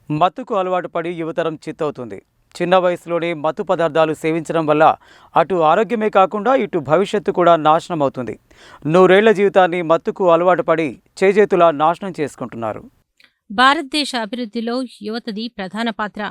మత్తుకు అలవాటు పడి యువతరం చిత్తవుతుంది. చిన్న వయసులోనే మత్తు పదార్థాలు సేవించడం వల్ల అటు ఆరోగ్యమే కాకుండా ఇటు భవిష్యత్తు కూడా నాశనం అవుతుంది. నూరేళ్ల జీవితాన్ని మత్తుకు అలవాటు పడి చేజేతులా నాశనం చేసుకుంటున్నారు. భారతదేశ అభివృద్ధిలో యువతది ప్రధాన పాత్ర.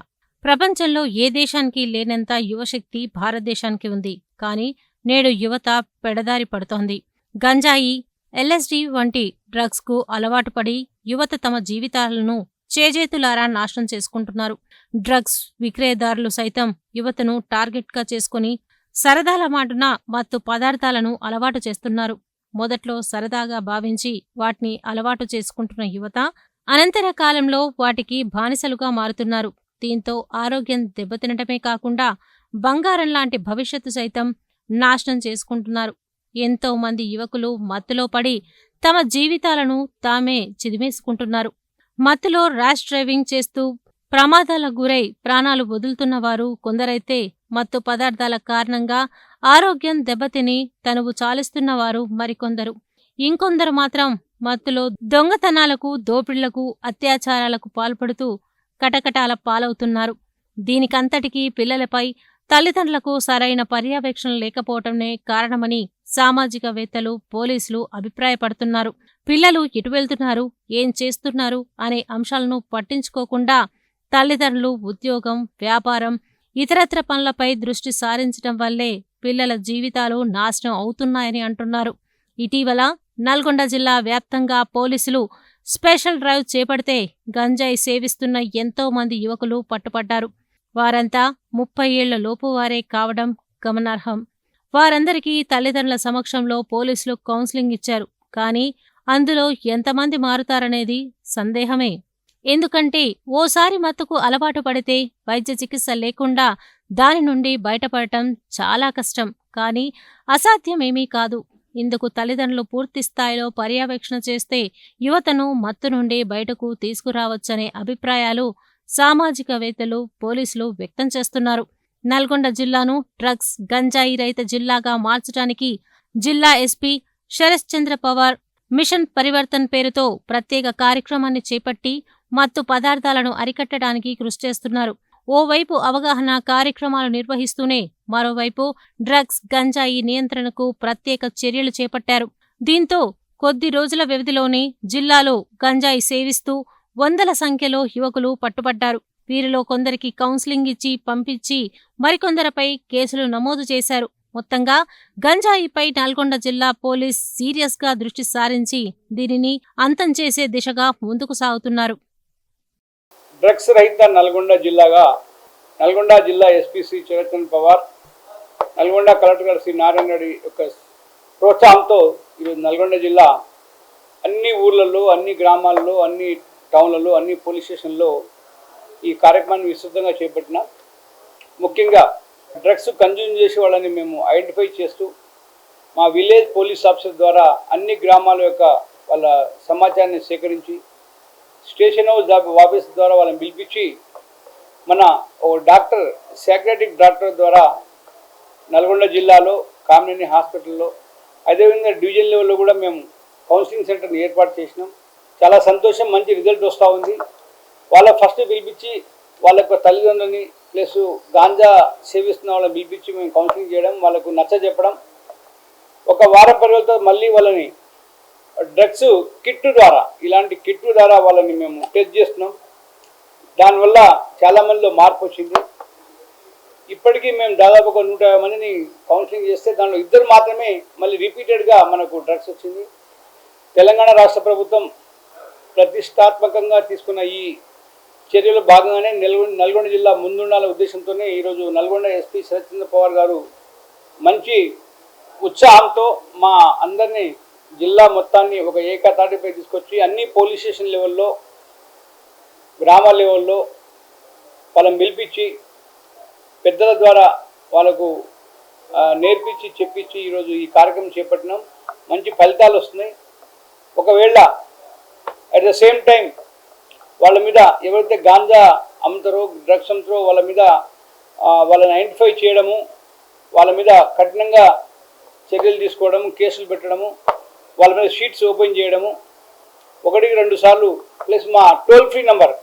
ప్రపంచంలో ఏ దేశానికి లేనంత యువశక్తి భారతదేశానికి ఉంది. కానీ నేడు యువత పెడదారి పడుతోంది. గంజాయి, ఎల్ఎస్డి వంటి డ్రగ్స్కు అలవాటు పడి యువత తమ జీవితాలను చేజేతులారా నాశనం చేసుకుంటున్నారు. డ్రగ్స్ విక్రయదారులు సైతం యువతను టార్గెట్గా చేసుకుని సరదాల మాటున మత్తు పదార్థాలను అలవాటు చేస్తున్నారు. మొదట్లో సరదాగా భావించి వాటిని అలవాటు చేసుకుంటున్న యువత అనంతర కాలంలో వాటికి బానిసలుగా మారుతున్నారు. దీంతో ఆరోగ్యం దెబ్బతినటమే కాకుండా బంగారం లాంటి భవిష్యత్తు సైతం నాశనం చేసుకుంటున్నారు. ఎంతో మంది యువకులు మత్తులో పడి తమ జీవితాలను తామే చిదిమేసుకుంటున్నారు. మత్తులో ర్యాష్ డ్రైవింగ్ చేస్తూ ప్రమాదాలకు గురై ప్రాణాలు వదులుతున్నవారు కొందరైతే మత్తు పదార్థాల కారణంగా ఆరోగ్యం దెబ్బతిని తనువు చాలిస్తున్నవారు మరికొందరు. ఇంకొందరు మాత్రం మత్తులో దొంగతనాలకు, దోపిళ్లకు, అత్యాచారాలకు పాల్పడుతూ కటకటాల పాలవుతున్నారు. దీనికంతటికీ పిల్లలపై తల్లిదండ్రులకు సరైన పర్యవేక్షణ లేకపోవటమే కారణమని సామాజికవేత్తలు, పోలీసులు అభిప్రాయపడుతున్నారు. పిల్లలు ఎటు వెళ్తున్నారు, ఏం చేస్తున్నారు అనే అంశాలను పట్టించుకోకుండా తల్లిదండ్రులు ఉద్యోగం, వ్యాపారం, ఇతరత్ర పనులపై దృష్టి సారించడం వల్లే పిల్లల జీవితాలు నాశనం అవుతున్నాయని అంటున్నారు. ఇటీవల నల్గొండ జిల్లా వ్యాప్తంగా పోలీసులు స్పెషల్ డ్రైవ్ చేపడితే గంజాయి సేవిస్తున్న ఎంతో మంది యువకులు పట్టుపడ్డారు. వారంతా 30 ఏళ్ల లోపు వారే కావడం గమనార్హం. వారందరికీ తల్లిదండ్రుల సమక్షంలో పోలీసులు కౌన్సిలింగ్ ఇచ్చారు. కానీ అందులో ఎంతమంది మారుతారనేది సందేహమే. ఎందుకంటే ఓసారి మత్తుకు అలవాటు పడితే వైద్య చికిత్స లేకుండా దాని నుండి బయటపడటం చాలా కష్టం, కానీ అసాధ్యమేమీ కాదు. ఇందుకు తల్లిదండ్రులు పూర్తి స్థాయిలో పర్యవేక్షణ చేస్తే యువతను మత్తు నుండి బయటకు తీసుకురావచ్చనే అభిప్రాయాలు సామాజికవేత్తలు, పోలీసులు వ్యక్తం చేస్తున్నారు. నల్గొండ జిల్లాను డ్రగ్స్, గంజాయి రహిత జిల్లాగా మార్చడానికి జిల్లా ఎస్పీ శరశ్చంద్ర పవార్ మిషన్ పరివర్తన్ పేరుతో ప్రత్యేక కార్యక్రమాన్ని చేపట్టి మత్తు పదార్థాలను అరికట్టడానికి కృషి చేస్తున్నారు. ఓవైపు అవగాహన కార్యక్రమాలు నిర్వహిస్తూనే మరోవైపు డ్రగ్స్, గంజాయి నియంత్రణకు ప్రత్యేక చర్యలు చేపట్టారు. దీంతో కొద్ది రోజుల వ్యవధిలోనే జిల్లాలో గంజాయి సేవిస్తూ వందల సంఖ్యలో యువకులు పట్టుబడ్డారు. వీరిలో కొందరికి కౌన్సిలింగ్ ఇచ్చి పంపించి మరికొందరిపై కేసులు నమోదు చేశారు. మొత్తంగా గంజాయిపై నల్గొండ జిల్లా పోలీస్ సీరియస్గా దృష్టి సారించి దీనిని అంతం చేసే దిశగా ముందుకు సాగుతున్నారు. డ్రగ్స్ రహిత నల్గొండ జిల్లాగా నల్గొండ జిల్లా ఎస్పీ శ్రీ శరత్చంద్ర పవార్, నల్గొండ కలెక్టర్ శ్రీ నారాయణ రెడ్డి యొక్క ప్రోత్సాహంతో ఈరోజు నల్గొండ జిల్లా అన్ని ఊర్లలో, అన్ని గ్రామాల్లో, అన్ని టౌన్లలో, అన్ని పోలీస్ స్టేషన్లో ఈ కార్యక్రమాన్ని విస్తృతంగా చేపట్టిన. ముఖ్యంగా డ్రగ్స్ కన్జ్యూమ్ చేసే వాళ్ళని మేము ఐడెంటిఫై చేస్తూ మా విలేజ్ పోలీస్ ఆఫీసర్ ద్వారా అన్ని గ్రామాల యొక్క వాళ్ళ సమాచారాన్ని సేకరించి స్టేషన్ ఆఫీస్ ద్వారా వాళ్ళని పిలిపించి మన ఓ డాక్టర్, సైకియాట్రిక్ డాక్టర్ ద్వారా నల్గొండ జిల్లాలో కామినేని హాస్పిటల్లో, అదేవిధంగా డివిజన్ లెవెల్లో కూడా మేము కౌన్సిలింగ్ సెంటర్ని ఏర్పాటు చేసినాం. చాలా సంతోషం, మంచి రిజల్ట్ వస్తూ ఉంది. వాళ్ళ ఫస్ట్ పిలిపించి వాళ్ళ యొక్క తల్లిదండ్రులని ప్లస్ గాంజా సేవిస్తున్న వాళ్ళని పిలిపించి మేము కౌన్సిలింగ్ చేయడం, వాళ్ళకు నచ్చ చెప్పడం. ఒక వారం పరిగెలతో మళ్ళీ వాళ్ళని డ్రగ్స్ కిట్ ద్వారా, ఇలాంటి కిట్ ద్వారా వాళ్ళని మేము టెస్ట్ చేస్తున్నాం. దానివల్ల చాలామందిలో మార్పు వచ్చింది. ఇప్పటికీ మేము దాదాపు ఒక 150 మందిని కౌన్సిలింగ్ చేస్తే దానిలో 2 మాత్రమే మళ్ళీ రిపీటెడ్గా మనకు డ్రగ్స్ వచ్చింది. తెలంగాణ రాష్ట్ర ప్రభుత్వం ప్రతిష్టాత్మకంగా తీసుకున్న ఈ చర్యలో భాగంగానే నల్గొండ జిల్లా ముందుండాల ఉద్దేశంతోనే ఈరోజు నల్గొండ ఎస్పీ శరత్చంద్ర పవార్ గారు మంచి ఉత్సాహంతో మా అందరినీ, జిల్లా మొత్తాన్ని ఒక ఏకతాటిపై తీసుకొచ్చి అన్ని పోలీస్ స్టేషన్ లెవెల్లో, గ్రామ లెవెల్లో వాళ్ళని పిలిపించి పెద్దల ద్వారా వాళ్ళకు నేర్పించి చెప్పించి ఈరోజు ఈ కార్యక్రమం చేపట్టినాం. మంచి ఫలితాలు వస్తున్నాయి. ఒకవేళ అట్ ద సేమ్ టైం వాళ్ళ మీద ఎవరైతే గాంజా అమ్ముతారో, డ్రగ్స్ అమ్ముతారో వాళ్ళ మీద వాళ్ళని ఐడెంటిఫై చేయడము, వాళ్ళ మీద కఠినంగా చర్యలు తీసుకోవడము, కేసులు పెట్టడము, వాళ్ళ మీద షీట్స్ ఓపెన్ చేయడము, 1-2 సార్లు ప్లస్ మా టోల్ ఫ్రీ నంబర్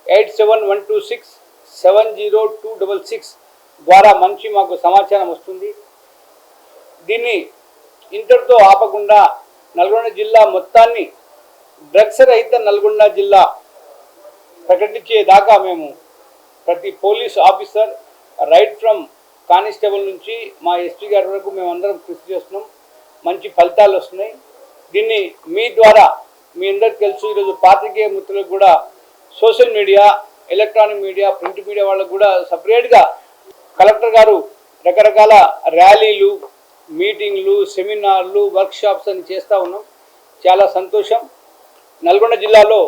8712670266 ద్వారా మంచి మాకు సమాచారం వస్తుంది. దీన్ని ఇంతటితో ఆపకుండా నల్గొండ జిల్లా మొత్తాన్ని డ్రగ్స్ రహిత నల్గొండ జిల్లా ప్రకటించేదాకా మేము ప్రతి police officer right from constable నుంచి మా ఎస్పీ గారి వరకు మేమందరం కృషి చేస్తున్నాం. మంచి ఫలితాలు వస్తున్నాయి. దీన్ని మీ ద్వారా మీ అందరికి తెలుసు, ఈరోజు పాత్రికేయ మిత్రులకు కూడా social media, electronic media, print media వాళ్ళకు కూడా సపరేట్గా కలెక్టర్ గారు రకరకాల ర్యాలీలు, మీటింగ్లు, సెమినార్లు, వర్క్షాప్స్ అని చేస్తూ ఉన్నాం. చాలా సంతోషం. నల్గొండ జిల్లాలో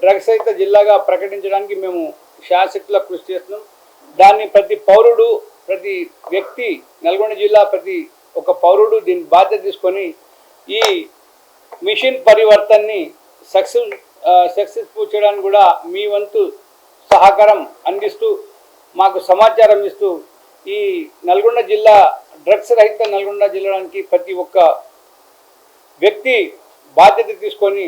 డ్రగ్స్ రహిత జిల్లాగా ప్రకటించడానికి మేము శాయశక్తులా కృషి చేస్తున్నాం. దాన్ని ప్రతి పౌరుడు, ప్రతి వ్యక్తి, నల్గొండ జిల్లా ప్రతి ఒక పౌరుడు దీని బాధ్యత తీసుకొని ఈ మిషన్ పరివర్తనని సక్సెస్ఫుల్ చేయడానికి కూడా మీ వంతు సహకారం అందిస్తూ మాకు సమాచారం ఇస్తూ ఈ నల్గొండ జిల్లా డ్రగ్స్ రహిత నల్గొండ జిల్లాకి ప్రతి ఒక్క వ్యక్తి బాధ్యత తీసుకొని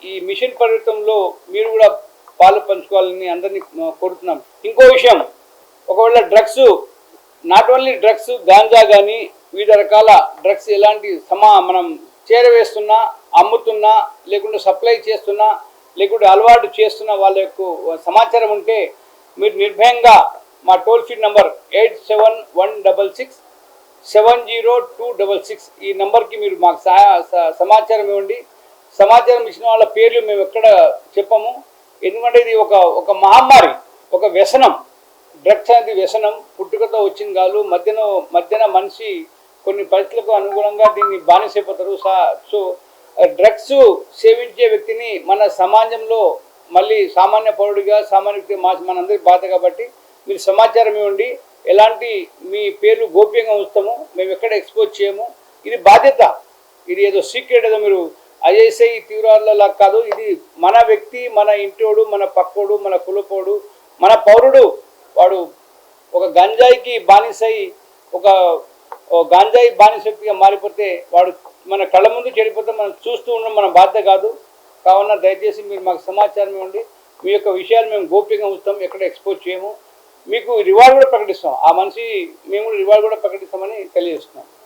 ఈ మిషన్ పరివర్తనలో మీరు కూడా పాలు పంచుకోవాలని అందరినీ కోరుతున్నాం. ఇంకో విషయం, ఒకవేళ drugs, not only drugs, ganja కానీ వివిధ రకాల డ్రగ్స్ ఎలాంటి మనం చేరవేస్తున్నా, అమ్ముతున్నా, లేకుంటే సప్లై చేస్తున్నా, లేకుంటే అలవాటు చేస్తున్న వాళ్ళ యొక్క సమాచారం ఉంటే మీరు నిర్భయంగా మా టోల్ ఫ్రీ నంబర్ 8716670266 ఈ నంబర్కి మీరు మాకు సమాచారం ఇవ్వండి. సమాచారం ఇచ్చిన వాళ్ళ పేర్లు మేము ఎక్కడ చెప్పము. ఎందుకంటే ఇది ఒక మహమ్మారి, ఒక వ్యసనం. డ్రగ్స్ అనేది వ్యసనం, పుట్టుకతో వచ్చింది కాదు. మధ్యన మనిషి కొన్ని పరిస్థితులకు అనుగుణంగా దీన్ని బానిసైపోతారు. సో డ్రగ్స్ సేవించే వ్యక్తిని మన సమాజంలో మళ్ళీ సామాన్య పౌరుడిగా, సామాన్య వ్యక్తి మనందరి బాధ కాబట్టి మీరు సమాచారం ఇవ్వండి. ఎలాంటి మీ పేర్లు గోప్యంగా ఉంచుతాము, మేము ఎక్కడ ఎక్స్పోజ్ చేయము. ఇది బాధ్యత. ఇది ఏదో సీక్రెట్, ఏదో మీరు ఐఎస్ఐ తీవ్రవాదులా కాదు. ఇది మన వ్యక్తి, మన ఇంటోడు, మన పక్కోడు, మన కులపోడు, మన పౌరుడు. వాడు ఒక గంజాయికి బానిసై ఒక గాంజాయి బానిసగా మారిపోతే వాడు మన కళ్ళ ముందు చెడిపోతే మనం చూస్తూ ఉండడం మన బాధ్యత కాదు. కావున దయచేసి మీరు మాకు సమాచారం ఇవ్వండి. మీ యొక్క విషయాలు మేము గోప్యంగా ఉంచుతాం, ఎక్కడ ఎక్స్పోజ్ చేయము. మీకు రివార్డ్ కూడా ప్రకటిస్తాం. ఆ మనిషి మేము రివార్డ్ కూడా ప్రకటిస్తామని తెలియజేస్తున్నాం.